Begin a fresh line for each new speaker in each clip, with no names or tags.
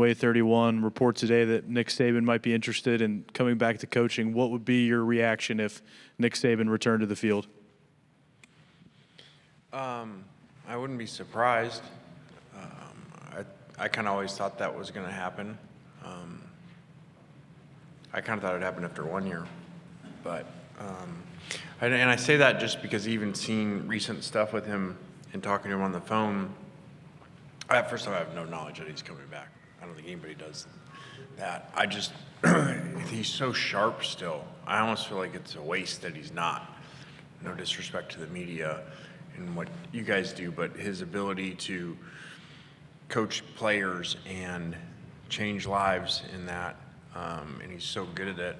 Way 31 report today that Nick Saban might be interested in coming back to coaching. What would be your reaction if Nick Saban returned to the field?
I wouldn't be surprised. I kind of always thought that was going to happen. I kind of thought it would happen after 1 year. But, and I say that just because even seeing recent stuff with him and talking to him on the phone, first of all, I have no knowledge that he's coming back. I don't think anybody does that. He's so sharp still. I almost feel like it's a waste that he's not. No disrespect to the media and what you guys do, but his ability to coach players and change lives in that, and he's so good at it.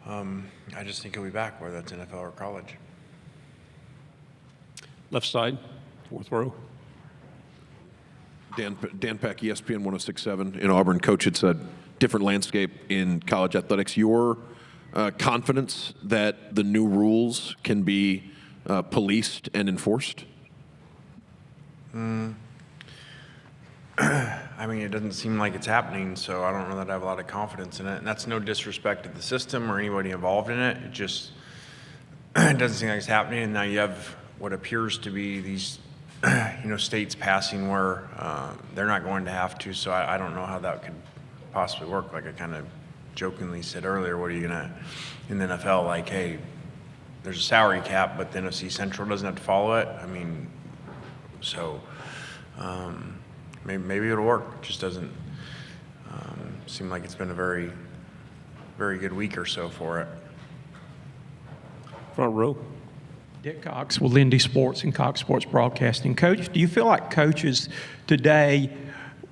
I just think he'll be back, whether that's NFL or college.
Left side, fourth row.
Dan Peck, ESPN 106.7 in Auburn. Coach, it's a different landscape in college athletics. Your confidence that the new rules can be policed and enforced?
I mean, it doesn't seem like it's happening, so I don't know that I have a lot of confidence in it. And that's no disrespect to the system or anybody involved in it. It just it doesn't seem like it's happening. And now you have what appears to be these states passing where they're not going to have to, so I don't know how that could possibly work. Like I kind of jokingly said earlier, what are you going to, in the NFL, like, hey, there's a salary cap, but the NFC Central doesn't have to follow it. I mean, so maybe it'll work. It just doesn't seem like it's been a very, very good week or so for it.
Front row.
Dick Cox with Lindy Sports and Cox Sports Broadcasting. Coach, do you feel like coaches today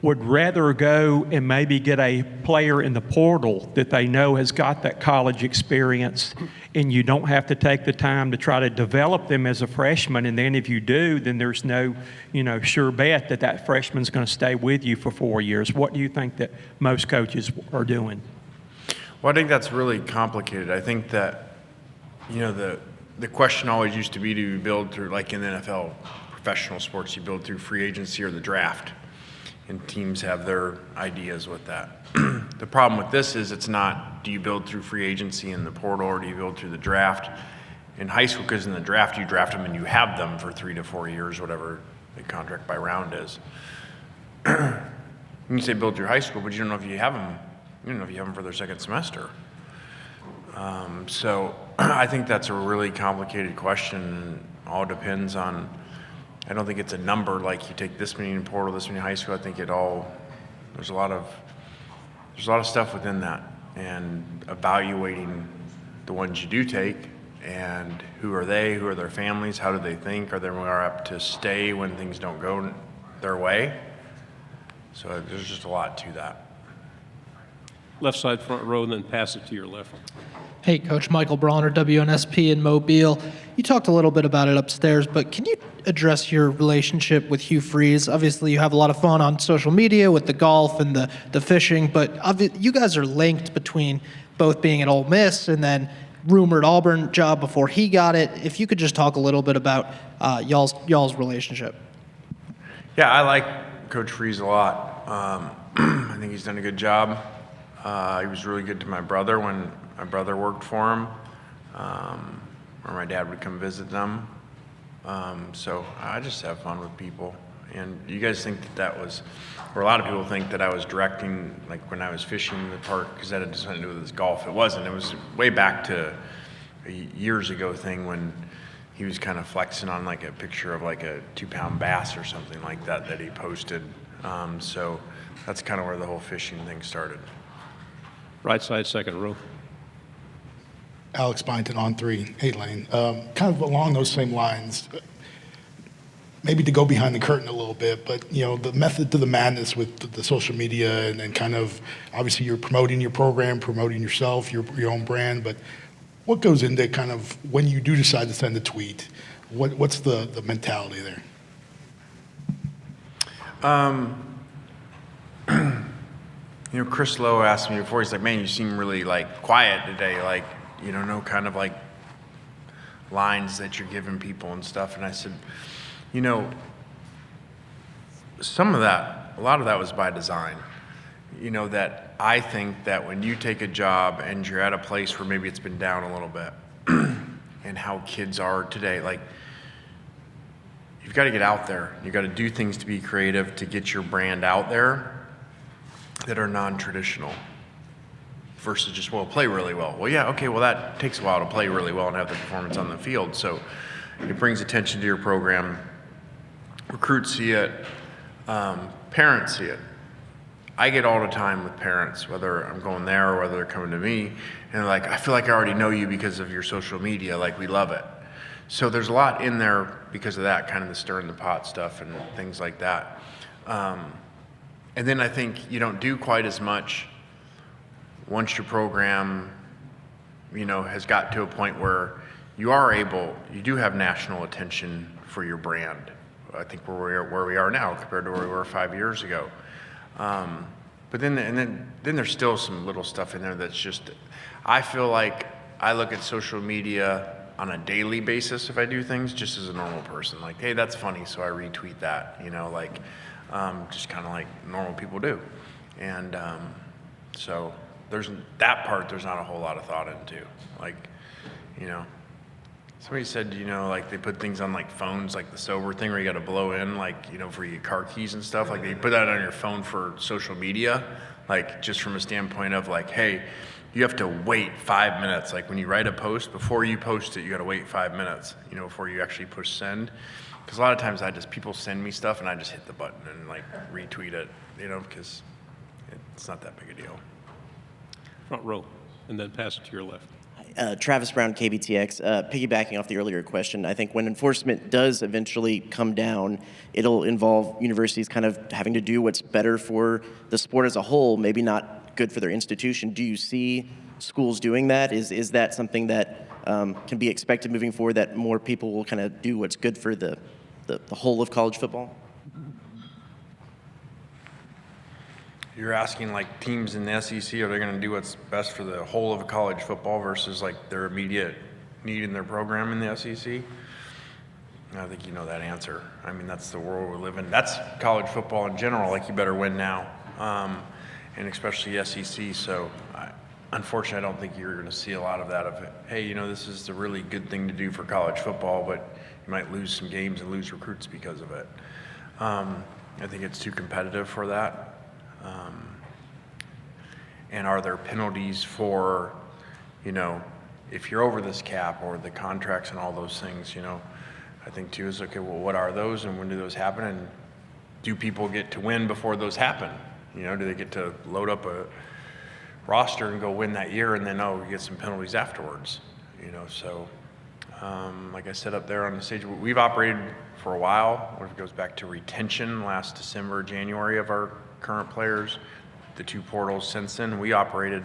would rather go and maybe get a player in the portal that they know has got that college experience, and you don't have to take the time to try to develop them as a freshman, and then if you do, then there's no, sure bet that that freshman's going to stay with you for 4 years? What do you think that most coaches are doing?
Well, I think that's really complicated. I think that, the question always used to be, do you build through, like in the NFL, professional sports, you build through free agency or the draft, and teams have their ideas with that. The problem with this is it's not, do you build through free agency in the portal or do you build through the draft? In high school, because in the draft, you draft them and you have them for 3 to 4 years, whatever the contract by round is. You can say build through high school, but you don't know if you have them. You don't know if you have them for their second semester. So I think that's a really complicated question. All depends on, I don't think it's a number like you take this many in portal, this many in high school. I think there's a lot of stuff within that, and evaluating the ones you do take and who are they, who are their families, how do they think, are they more apt to stay when things don't go their way? So there's just a lot to that.
Left side, front row, and then pass it to your left.
Hey, Coach Michael Bronner, WNSP in Mobile. You talked a little bit about it upstairs, but can you address your relationship with Hugh Freeze? Obviously, you have a lot of fun on social media with the golf and the fishing, but you guys are linked between both being at Ole Miss and then rumored Auburn job before he got it. If you could just talk a little bit about y'all's relationship.
Yeah, I like Coach Freeze a lot. I think he's done a good job. He was really good to my brother when my brother worked for him, or my dad would come visit them. So I just have fun with people. And you guys think that was, or a lot of people think that I was directing, like when I was fishing in the park, because that had something to do with his golf. It wasn't. It was way back to a years ago thing when he was kind of flexing on like a picture of like a 2-pound bass or something like that he posted. So that's kind of where the whole fishing thing started.
Right side, second row.
Alex Byington on 3, 8 lane. Kind of along those same lines, maybe to go behind the curtain a little bit, but the method to the madness with the social media and kind of, obviously you're promoting your program, promoting yourself, your own brand, but what goes into kind of when you do decide to send a tweet? What's the mentality there?
Chris Lowe asked me before, he's like, man, you seem really like quiet today, like, no kind of like lines that you're giving people and stuff. And I said, some of that, a lot of that was by design. that I think that when you take a job and you're at a place where maybe it's been down a little bit, and how kids are today, like, you've got to get out there. You've got to do things to be creative, to get your brand out there that are non-traditional versus just, play really well. Well, yeah, okay, that takes a while to play really well and have the performance on the field. So it brings attention to your program. Recruits see it. Parents see it. I get all the time with parents, whether I'm going there or whether they're coming to me, and they're like, I feel like I already know you because of your social media, like we love it. So there's a lot in there because of that, kind of the stirring the pot stuff and things like that. And then I think you don't do quite as much once your program, has got to a point where you do have national attention for your brand. I think where we are now compared to where we were 5 years ago. But then there's still some little stuff in there that's just, I feel like I look at social media on a daily basis if I do things just as a normal person. Like, hey, that's funny, so I retweet that, just kind of like normal people do. And so there's that part there's not a whole lot of thought into. Like, somebody said, like they put things on like phones, like the sober thing where you got to blow in, like, for your car keys and stuff. Like they put that on your phone for social media, like just from a standpoint of like, hey, you have to wait 5 minutes. Like when you write a post, before you post it, you got to wait 5 minutes, before you actually push send. Because a lot of times people send me stuff and I just hit the button and like retweet it, because it's not that big a deal.
Front row, and then pass it to your left.
Travis Brown, KBTX. Piggybacking off the earlier question, I think when enforcement does eventually come down, it'll involve universities kind of having to do what's better for the sport as a whole, maybe not good for their institution. Do you see schools doing that? Is that something that can be expected moving forward, that more people will kind of do what's good for the whole of college football?
You're asking like teams in the SEC, are they going to do what's best for the whole of college football versus like their immediate need in their program in the SEC? I think you know that answer. I mean, that's the world we live in. That's college football in general. Like, you better win now, and especially SEC. So, unfortunately, I don't think you're going to see a lot of that. Of it. Hey, this is the really good thing to do for college football, but you might lose some games and lose recruits because of it. I think it's too competitive for that. And are there penalties for, if you're over this cap or the contracts and all those things, I think too is, okay, well, what are those and when do those happen? And do people get to win before those happen? Do they get to load up a roster and go win that year and then, you get some penalties afterwards? So like I said up there on the stage, we've operated for a while. It goes back to retention last December, January of our current players. The 2 portals since then, we operated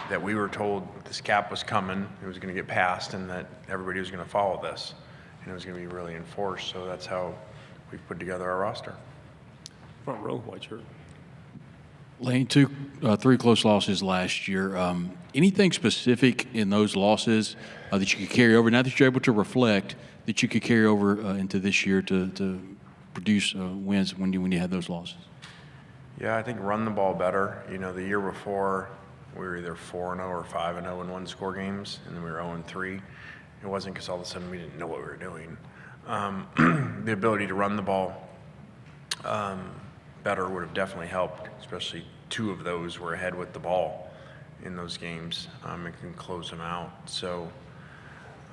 that we were told this cap was coming, it was going to get passed, and that everybody was going to follow this, and it was going to be really enforced. So that's how we've put together our roster.
Front row, white shirt.
Lane, 3 close losses last year. Anything specific in those losses that you could carry over, now that you're able to reflect, that you could carry over into this year to produce wins when you had those losses?
Yeah, I think run the ball better. The year before, we were either 4-0 or 5-0 in one-score games, and then we were 0-3. It wasn't because all of a sudden we didn't know what we were doing. The ability to run the ball better would have definitely helped, especially 2 of those were ahead with the ball in those games. It can close them out. So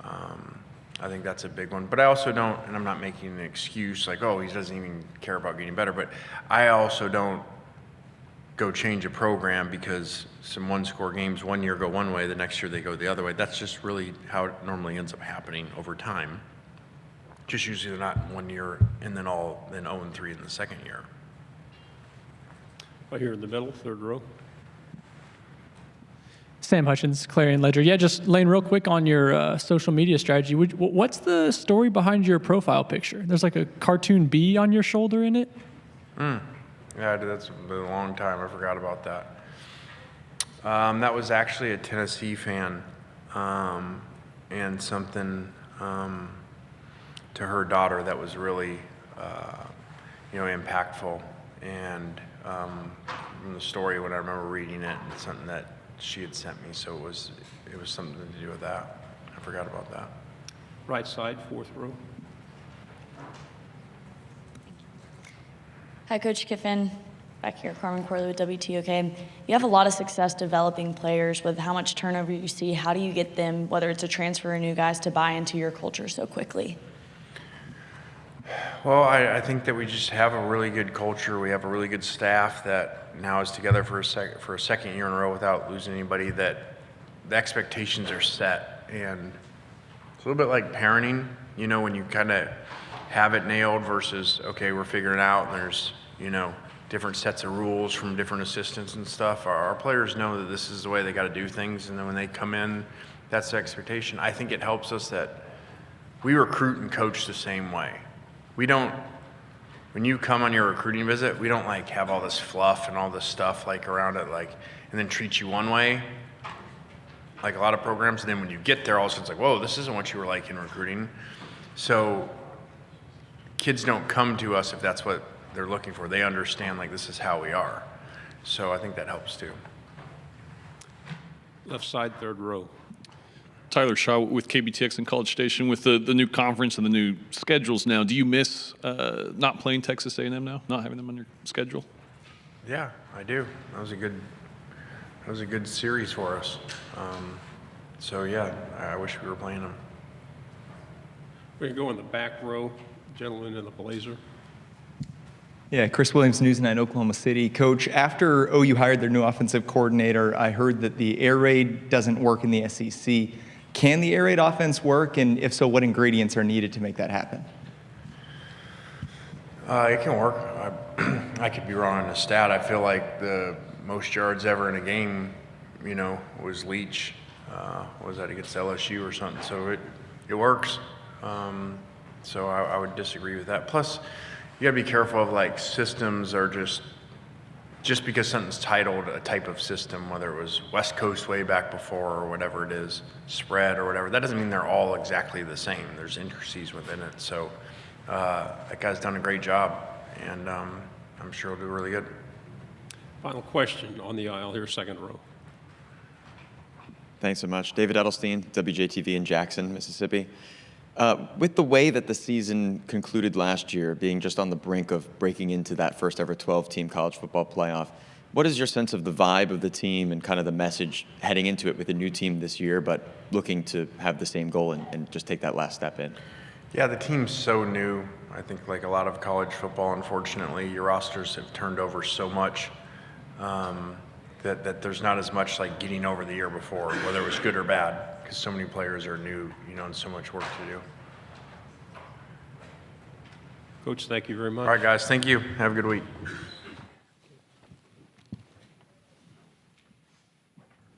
I think that's a big one. But I also don't, and I'm not making an excuse like, he doesn't even care about getting better, but I also don't go change a program because some one-score games one year go one way, the next year they go the other way. That's just really how it normally ends up happening over time. Just usually they're not 1 year and then 0-3 in the second year.
Right here in the middle, third row.
Sam Hutchins, Clarion Ledger. Yeah, just Lane, real quick on your social media strategy. What's the story behind your profile picture? There's like a cartoon bee on your shoulder in it.
Yeah, that's been a long time. I forgot about that. That was actually a Tennessee fan, and something to her daughter that was really, impactful, and from the story when I remember reading it, and something that she had sent me. So it was something to do with that. I forgot about that.
Right side, fourth row.
Hi, Coach Kiffin. Back here, Carmen Corley with WTOK. You have a lot of success developing players with how much turnover you see. How do you get them, whether it's a transfer or new guys, to buy into your culture so quickly?
Well, I think that we just have a really good culture. We have a really good staff that now is together for a second year in a row without losing anybody, that the expectations are set. And it's a little bit like parenting, you know, when you kind of have it nailed versus, okay, we're figuring it out, and there's, you know, different sets of rules from different assistants and stuff. Our players know that this is the way they got to do things, and then when they come in, that's the expectation. I think it helps us that we recruit and coach the same way. We don't, when you come on your recruiting visit, we don't like have all this fluff and all this stuff like around it, like, and then treat you one way, like a lot of programs, and then when you get there, all of a sudden it's like, whoa, this isn't what you were like in recruiting. So kids don't come to us if that's what they're looking for. They understand, like, this is how we are. So I think that helps too.
Left side, third row.
Tyler Shaw with KBTX and College Station. With the new conference and the new schedules now, do you miss not playing Texas A&M now, not having them on your schedule?
Yeah, I do. That was a good series for us. So yeah, I wish we were playing them.
We're going to go in the back row, gentleman in the blazer.
Yeah, Chris Williams, News 9 Oklahoma City. Coach, after OU hired their new offensive coordinator, I heard that the air raid doesn't work in the SEC. Can the air raid offense work, and if so, what ingredients are needed to make that happen?
It can work. I could be wrong on the stat. I feel like the most yards ever in a game, you know, was Leach. What was that, against LSU or something? So it works. So I would disagree with that. Plus, you gotta be careful of, like, systems are just because something's titled a type of system, whether it was West Coast way back before or whatever it is, spread or whatever, that doesn't mean they're all exactly the same. There's intricacies within it. So that guy's done a great job, and I'm sure he'll do really good.
Final question on the aisle here, second row.
Thanks so much. David Edelstein, WJTV in Jackson, Mississippi. With the way that the season concluded last year, being just on the brink of breaking into that first ever 12-team college football playoff, what is your sense of the vibe of the team and kind of the message heading into it with a new team this year, but looking to have the same goal and just take that last step in?
Yeah, the team's so new. I think, like a lot of college football, unfortunately, your rosters have turned over so much that there's not as much like getting over the year before, whether it was good or bad, because so many players are new, you know, and so much work to do.
Coach, thank you very much.
All right, guys, thank you. Have a good week.